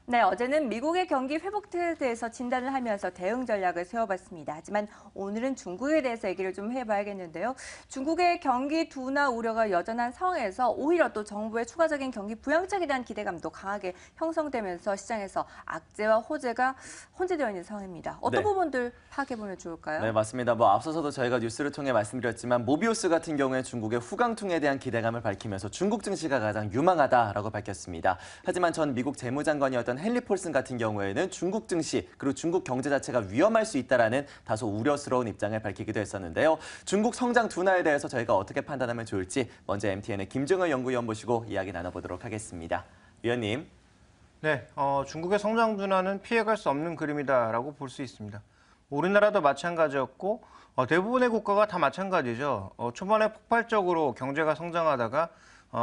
네, 어제는 미국의 경기 회복에 대해서 진단을 하면서 대응 전략을 세워봤습니다. 하지만 오늘은 중국에 대해서 얘기를 좀 해봐야겠는데요. 중국의 경기 둔화 우려가 여전한 상황에서 오히려 또 정부의 추가적인 경기 부양책에 대한 기대감도 강하게 형성되면서 시장에서 악재와 호재가 혼재되어 있는 상황입니다. 어떤 네. 부분들 파악해보면 좋을까요? 네, 맞습니다. 앞서서도 저희가 뉴스를 통해 말씀드렸지만 모비우스 같은 경우에 중국의 후강통에 대한 기대감을 밝히면서 중국 증시가 가장 유망하다라고 밝혔습니다. 하지만 전 미국 재무장관이었던 헨리 폴슨 같은 경우에는 중국 증시 그리고 중국 경제 자체가 위험할 수 있다라는 다소 우려스러운 입장을 밝히기도 했었는데요. 중국 성장 둔화에 대해서 저희가 어떻게 판단하면 좋을지 먼저 MTN의 김정은 연구위원 모시고 이야기 나눠보도록 하겠습니다. 위원님. 네, 중국의 성장 둔화는 피해갈 수 없는 그림이다라고 볼 수 있습니다. 우리나라도 마찬가지였고 대부분의 국가가 다 마찬가지죠. 초반에 폭발적으로 경제가 성장하다가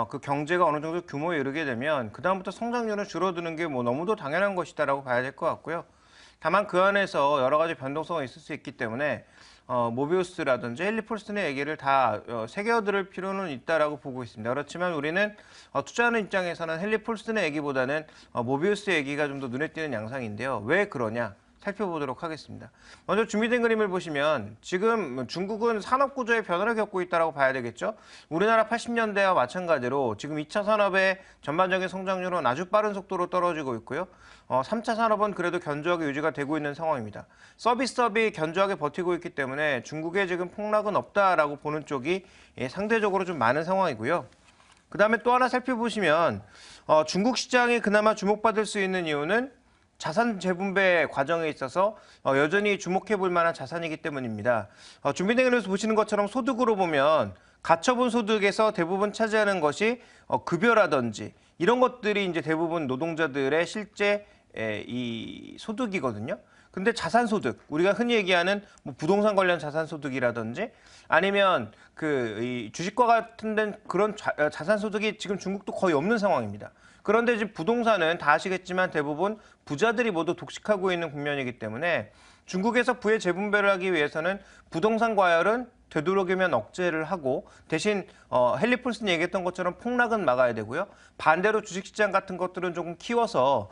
그 경제가 어느 정도 규모에 이르게 되면 그다음부터 성장률은 줄어드는 게 너무도 당연한 것이다라고 봐야 될 것 같고요. 다만 그 안에서 여러 가지 변동성이 있을 수 있기 때문에 모비우스라든지 헨리 폴슨의 얘기를 다 새겨들을 필요는 있다라고 보고 있습니다. 그렇지만 우리는 투자하는 입장에서는 헨리 폴슨의 얘기보다는 모비우스 얘기가 좀 더 눈에 띄는 양상인데요. 왜 그러냐? 살펴보도록 하겠습니다. 먼저 준비된 그림을 보시면 지금 중국은 산업 구조의 변화를 겪고 있다고 봐야 되겠죠. 우리나라 80년대와 마찬가지로 지금 2차 산업의 전반적인 성장률은 아주 빠른 속도로 떨어지고 있고요. 3차 산업은 그래도 견조하게 유지가 되고 있는 상황입니다. 서비스업이 견조하게 버티고 있기 때문에 중국에 지금 폭락은 없다라고 보는 쪽이 상대적으로 좀 많은 상황이고요. 그다음에 또 하나 살펴보시면 중국 시장이 그나마 주목받을 수 있는 이유는 자산 재분배 과정에 있어서 여전히 주목해 볼 만한 자산이기 때문입니다. 준비된 그림에서 보시는 것처럼 소득으로 보면 가처분 소득에서 대부분 차지하는 것이 급여라든지 이런 것들이 이제 대부분 노동자들의 실제 이 소득이거든요. 근데 자산 소득, 우리가 흔히 얘기하는 부동산 관련 자산 소득이라든지 아니면 이 주식과 같은 데는 그런 자산 소득이 지금 중국도 거의 없는 상황입니다. 그런데 지금 부동산은 다 아시겠지만 대부분 부자들이 모두 독식하고 있는 국면이기 때문에 중국에서 부의 재분배를 하기 위해서는 부동산 과열은 되도록이면 억제를 하고 대신 헨리 폴슨이 얘기했던 것처럼 폭락은 막아야 되고요. 반대로 주식시장 같은 것들은 조금 키워서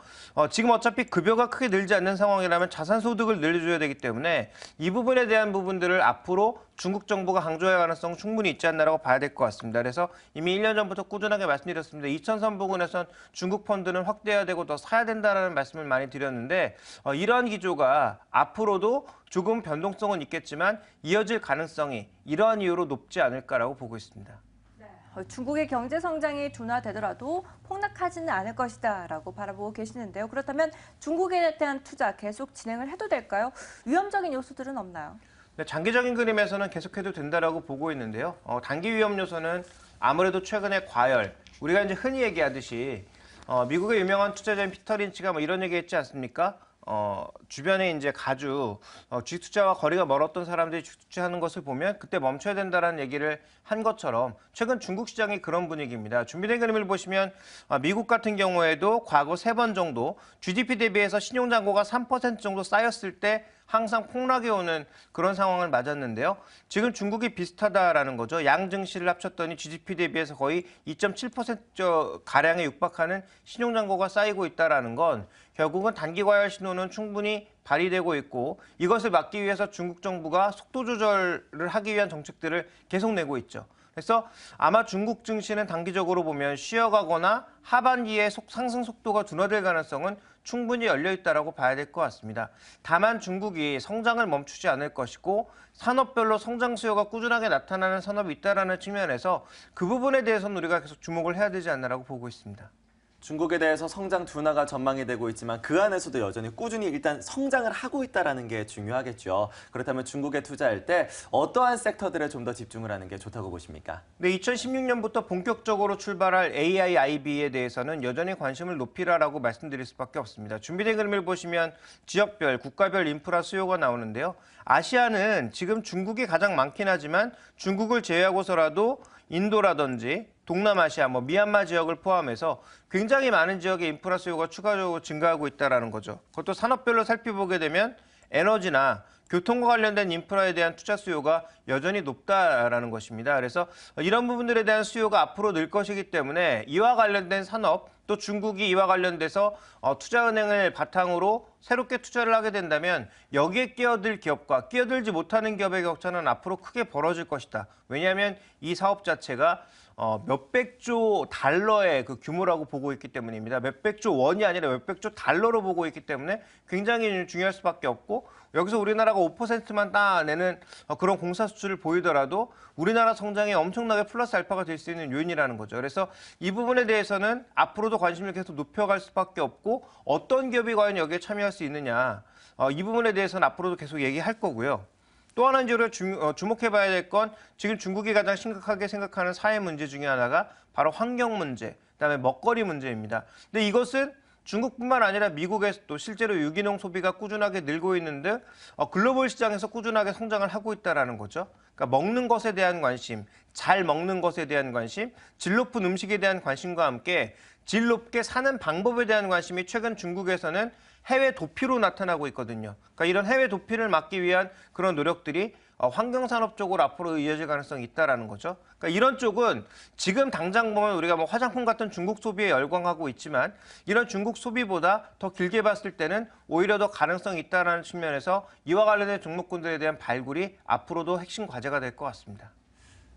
지금 어차피 급여가 크게 늘지 않는 상황이라면 자산소득을 늘려줘야 되기 때문에 이 부분에 대한 부분들을 앞으로 중국 정부가 강조할 가능성 충분히 있지 않나라고 봐야 될 것 같습니다. 그래서 이미 1년 전부터 꾸준하게 말씀드렸습니다. 2000선 부근에선 중국 펀드는 확대해야 되고 더 사야 된다는 말씀을 많이 드렸는데 이러한 기조가 앞으로도 조금 변동성은 있겠지만 이어질 가능성이 이러한 이유로 높지 않을까라고 보고 있습니다. 중국의 경제 성장이 둔화되더라도 폭락하지는 않을 것이다라고 바라보고 계시는데요. 그렇다면 중국에 대한 투자 계속 진행을 해도 될까요? 위험적인 요소들은 없나요? 네, 장기적인 그림에서는 계속해도 된다라고 보고 있는데요. 단기 위험 요소는 아무래도 최근에 과열, 우리가 이제 흔히 얘기하듯이 미국의 유명한 투자자인 피터 린치가 이런 얘기했지 않습니까? 주변에 이제 가주 주식 투자와 거리가 멀었던 사람들이 주식 투자하는 것을 보면 그때 멈춰야 된다는 얘기를 한 것처럼 최근 중국 시장이 그런 분위기입니다. 준비된 그림을 보시면 미국 같은 경우에도 과거 3번 정도 GDP 대비해서 신용잔고가 3% 정도 쌓였을 때 항상 폭락이 오는 그런 상황을 맞았는데요. 지금 중국이 비슷하다라는 거죠. 양 증시를 합쳤더니 GDP 대비해서 거의 2.7%가량에 육박하는 신용잔고가 쌓이고 있다는 건 결국은 단기 과열 신호는 충분히 발휘되고 있고 이것을 막기 위해서 중국 정부가 속도 조절을 하기 위한 정책들을 계속 내고 있죠. 그래서 아마 중국 증시는 단기적으로 보면 쉬어가거나 하반기에 상승 속도가 둔화될 가능성은 충분히 열려있다고 봐야 될 것 같습니다. 다만 중국이 성장을 멈추지 않을 것이고 산업별로 성장 수요가 꾸준하게 나타나는 산업이 있다는 측면에서 그 부분에 대해서는 우리가 계속 주목을 해야 되지 않나라고 보고 있습니다. 중국에 대해서 성장 둔화가 전망이 되고 있지만 그 안에서도 여전히 꾸준히 일단 성장을 하고 있다는 게 중요하겠죠. 그렇다면 중국에 투자할 때 어떠한 섹터들에 좀 더 집중을 하는 게 좋다고 보십니까? 네, 2016년부터 본격적으로 출발할 AI, IB에 대해서는 여전히 관심을 높이라라고 말씀드릴 수밖에 없습니다. 준비된 그림을 보시면 지역별, 국가별 인프라 수요가 나오는데요. 아시아는 지금 중국이 가장 많긴 하지만 중국을 제외하고서라도 인도라든지 동남아시아, 미얀마 지역을 포함해서 굉장히 많은 지역의 인프라 수요가 추가적으로 증가하고 있다는 거죠. 그것도 산업별로 살펴보게 되면 에너지나 교통과 관련된 인프라에 대한 투자 수요가 여전히 높다라는 것입니다. 그래서 이런 부분들에 대한 수요가 앞으로 늘 것이기 때문에 이와 관련된 산업, 또 중국이 이와 관련돼서 투자은행을 바탕으로 새롭게 투자를 하게 된다면 여기에 끼어들 기업과 끼어들지 못하는 기업의 격차는 앞으로 크게 벌어질 것이다. 왜냐하면 이 사업 자체가 몇백조 달러의 그 규모라고 보고 있기 때문입니다. 몇백조 원이 아니라 몇백조 달러로 보고 있기 때문에 굉장히 중요할 수밖에 없고 여기서 우리나라가 5%만 따내는 그런 공사 수출을 보이더라도 우리나라 성장에 엄청나게 플러스 알파가 될 수 있는 요인이라는 거죠. 그래서 이 부분에 대해서는 앞으로도 관심을 계속 높여갈 수밖에 없고 어떤 기업이 과연 여기에 참여할 수 있느냐 이 부분에 대해서는 앞으로도 계속 얘기할 거고요. 또 하나 이제 우리가 주목해봐야 될 건 지금 중국이 가장 심각하게 생각하는 사회 문제 중에 하나가 바로 환경 문제, 그다음에 먹거리 문제입니다. 근데 이것은 중국뿐만 아니라 미국에서도 실제로 유기농 소비가 꾸준하게 늘고 있는 등 글로벌 시장에서 꾸준하게 성장을 하고 있다는 거죠. 그러니까 먹는 것에 대한 관심, 잘 먹는 것에 대한 관심, 질 높은 음식에 대한 관심과 함께 질 높게 사는 방법에 대한 관심이 최근 중국에서는 해외 도피로 나타나고 있거든요. 그러니까 이런 해외 도피를 막기 위한 그런 노력들이 환경산업 쪽으로 앞으로 이어질 가능성이 있다는 거죠. 그러니까 이런 쪽은 지금 당장 보면 우리가 뭐 화장품 같은 중국 소비에 열광하고 있지만 이런 중국 소비보다 더 길게 봤을 때는 오히려 더 가능성이 있다는 측면에서 이와 관련된 종목군들에 대한 발굴이 앞으로도 핵심 과제가 될 것 같습니다.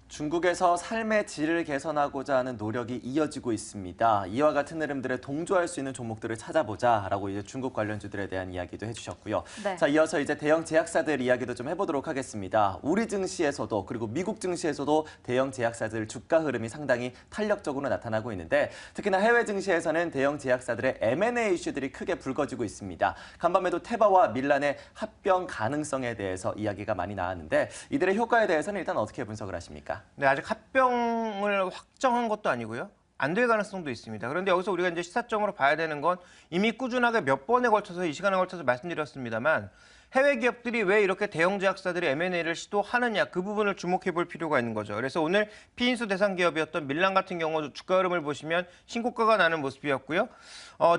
중국에서 삶의 질을 개선하고자 하는 노력이 이어지고 있습니다. 이와 같은 흐름들에 동조할 수 있는 종목들을 찾아보자라고 이제 중국 관련주들에 대한 이야기도 해주셨고요. 네. 자, 이어서 이제 대형 제약사들 이야기도 좀 해보도록 하겠습니다. 우리 증시에서도 그리고 미국 증시에서도 대형 제약사들 주가 흐름이 상당히 탄력적으로 나타나고 있는데 특히나 해외 증시에서는 대형 제약사들의 M&A 이슈들이 크게 불거지고 있습니다. 간밤에도 테바와 밀란의 합병 가능성에 대해서 이야기가 많이 나왔는데 이들의 효과에 대해서는 일단 어떻게 분석을 하십니까? 네, 아직 합병을 확정한 것도 아니고요. 안 될 가능성도 있습니다. 그런데 여기서 우리가 이제 시사점으로 봐야 되는 건 이미 꾸준하게 몇 번에 걸쳐서 이 시간에 걸쳐서 말씀드렸습니다만 해외 기업들이 왜 이렇게 대형 제약사들이 M&A를 시도하느냐 그 부분을 주목해 볼 필요가 있는 거죠. 그래서 오늘 피인수 대상 기업이었던 밀란 같은 경우 주가 흐름을 보시면 신고가가 나는 모습이었고요.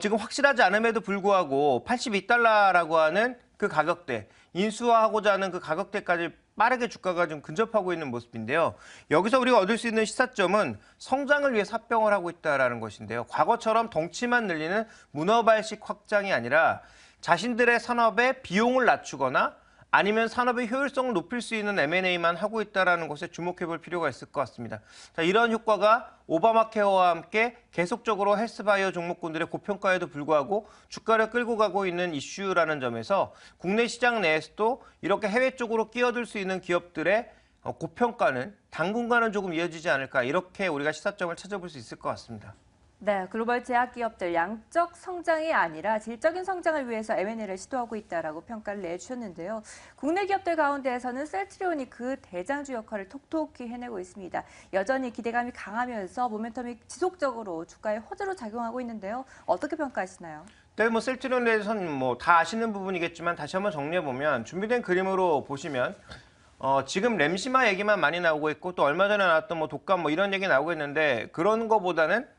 지금 확실하지 않음에도 불구하고 82달러라고 하는 그 가격대, 인수하고자 하는 그 가격대까지 빠르게 주가가 좀 근접하고 있는 모습인데요. 여기서 우리가 얻을 수 있는 시사점은 성장을 위해 합병을 하고 있다는 것인데요. 과거처럼 덩치만 늘리는 문어발식 확장이 아니라 자신들의 산업의 비용을 낮추거나 아니면 산업의 효율성을 높일 수 있는 M&A만 하고 있다는 것에 주목해 볼 필요가 있을 것 같습니다. 자, 이런 효과가 오바마 케어와 함께 계속적으로 헬스바이오 종목군들의 고평가에도 불구하고 주가를 끌고 가고 있는 이슈라는 점에서 국내 시장 내에서도 이렇게 해외 쪽으로 끼어들 수 있는 기업들의 고평가는 당분간은 조금 이어지지 않을까 이렇게 우리가 시사점을 찾아볼 수 있을 것 같습니다. 네, 글로벌 제약 기업들 양적 성장이 아니라 질적인 성장을 위해서 M&A를 시도하고 있다라고 평가를 내주셨는데요. 국내 기업들 가운데에서는 셀트리온이 그 대장주 역할을 톡톡히 해내고 있습니다. 여전히 기대감이 강하면서 모멘텀이 지속적으로 주가에 호재로 작용하고 있는데요. 어떻게 평가하시나요? 네, 뭐 셀트리온에 대해서는 뭐 다 아시는 부분이겠지만 다시 한번 정리해 보면 준비된 그림으로 보시면 지금 램시마 얘기만 많이 나오고 있고 또 얼마 전에 나왔던 뭐 독감 뭐 이런 얘기 나오고 있는데 그런 거보다는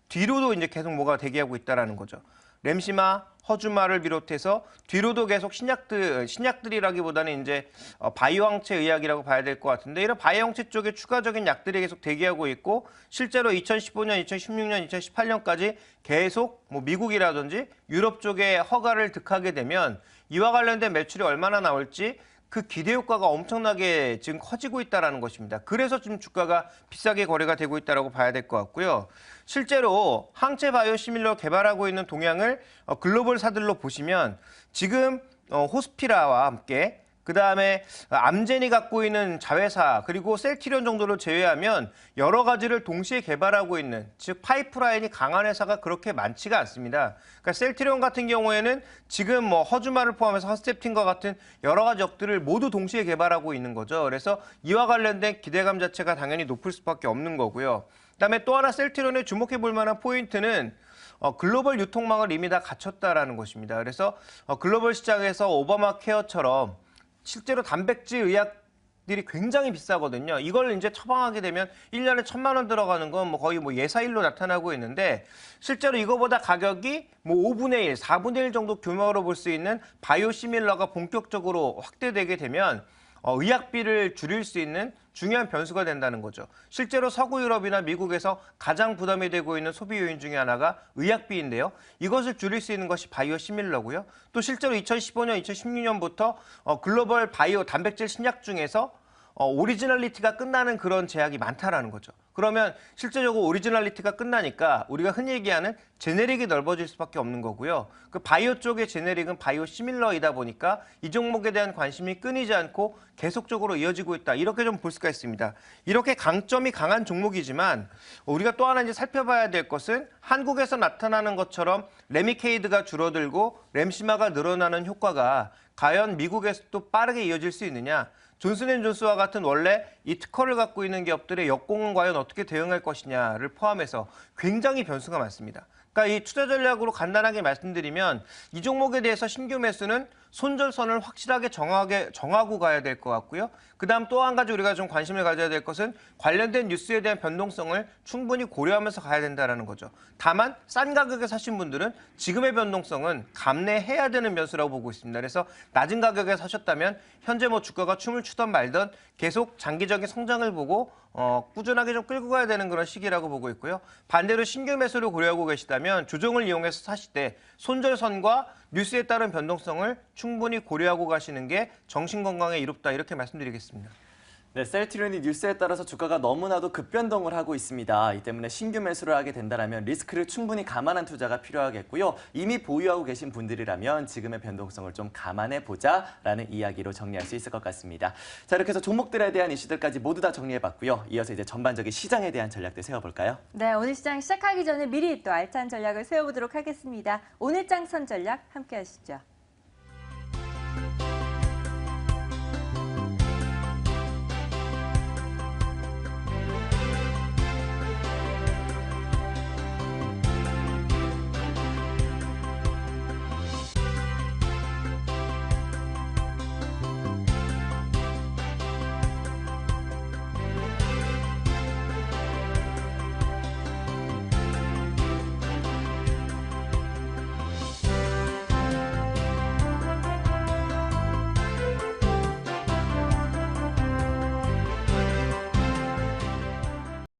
뒤로도 이제 계속 뭐가 대기하고 있다라는 거죠. 램시마, 허주마를 비롯해서 뒤로도 계속 신약들이라기보다는 이제 바이오 항체 의약이라고 봐야 될 것 같은데 이런 바이오 항체 쪽에 추가적인 약들이 계속 대기하고 있고 실제로 2015년, 2016년, 2018년까지 계속 뭐 미국이라든지 유럽 쪽에 허가를 득하게 되면 이와 관련된 매출이 얼마나 나올지 그 기대 효과가 엄청나게 지금 커지고 있다는 것입니다. 그래서 지금 주가가 비싸게 거래가 되고 있다고 봐야 될 것 같고요. 실제로 항체 바이오시밀러 개발하고 있는 동향을 글로벌사들로 보시면 지금 호스피라와 함께 그다음에 암젠이 갖고 있는 자회사 그리고 셀트리온 정도를 제외하면 여러 가지를 동시에 개발하고 있는 즉 파이프라인이 강한 회사가 그렇게 많지가 않습니다. 그러니까 셀트리온 같은 경우에는 지금 뭐 허주마를 포함해서 허스텝틴과 같은 여러 가지 역들을 모두 동시에 개발하고 있는 거죠. 그래서 이와 관련된 기대감 자체가 당연히 높을 수밖에 없는 거고요. 그다음에 또 하나 셀트리온에 주목해 볼 만한 포인트는 글로벌 유통망을 이미 다 갖췄다라는 것입니다. 그래서 글로벌 시장에서 오바마 케어처럼 실제로 단백질 의약들이 굉장히 비싸거든요. 이걸 이제 처방하게 되면 1년에 1,000만 원 들어가는 건 뭐 거의 뭐 예사일로 나타나고 있는데 실제로 이거보다 가격이 뭐 5분의 1, 4분의 1 정도 규모로 볼 수 있는 바이오시밀러가 본격적으로 확대되게 되면 의약비를 줄일 수 있는 중요한 변수가 된다는 거죠. 실제로 서구 유럽이나 미국에서 가장 부담이 되고 있는 소비 요인 중에 하나가 의약비인데요. 이것을 줄일 수 있는 것이 바이오 시밀러고요. 또 실제로 2015년, 2016년부터 글로벌 바이오 단백질 신약 중에서 오리지널리티가 끝나는 그런 제약이 많다라는 거죠. 그러면 실제적으로 오리지널리티가 끝나니까 우리가 흔히 얘기하는 제네릭이 넓어질 수밖에 없는 거고요. 그 바이오 쪽의 제네릭은 바이오 시밀러이다 보니까 이 종목에 대한 관심이 끊이지 않고 계속적으로 이어지고 있다. 이렇게 좀 볼 수가 있습니다. 이렇게 강점이 강한 종목이지만 우리가 또 하나 이제 살펴봐야 될 것은 한국에서 나타나는 것처럼 레미케이드가 줄어들고 램시마가 늘어나는 효과가 과연 미국에서도 빠르게 이어질 수 있느냐. 존슨앤존스와 같은 원래 이 특허를 갖고 있는 기업들의 역공은 과연 어떻게 대응할 것이냐를 포함해서 굉장히 변수가 많습니다. 그러니까 이 투자 전략으로 간단하게 말씀드리면 이 종목에 대해서 신규 매수는 손절선을 확실하게 정하고 가야 될 것 같고요. 그다음 또 한 가지 우리가 좀 관심을 가져야 될 것은 관련된 뉴스에 대한 변동성을 충분히 고려하면서 가야 된다는 거죠. 다만 싼 가격에 사신 분들은 지금의 변동성은 감내해야 되는 변수라고 보고 있습니다. 그래서 낮은 가격에 사셨다면 현재 뭐 주가가 춤을 추던 말던 계속 장기적인 성장을 보고 꾸준하게 좀 끌고 가야 되는 그런 시기라고 보고 있고요. 반대로 신규 매수를 고려하고 계시다면 조정을 이용해서 사실 때 손절선과 뉴스에 따른 변동성을 충분히 고려하고 가시는 게 정신 건강에 이롭다 이렇게 말씀드리겠습니다. 네, 셀트리온이 뉴스에 따라서 주가가 너무나도 급변동을 하고 있습니다. 이 때문에 신규 매수를 하게 된다면 리스크를 충분히 감안한 투자가 필요하겠고요. 이미 보유하고 계신 분들이라면 지금의 변동성을 좀 감안해 보자라는 이야기로 정리할 수 있을 것 같습니다. 자, 이렇게 해서 종목들에 대한 이슈들까지 모두 다 정리해봤고요. 이어서 이제 전반적인 시장에 대한 전략들 세워볼까요? 네, 오늘 시장 시작하기 전에 미리 또 알찬 전략을 세워보도록 하겠습니다. 오늘 장선 전략 함께 하시죠.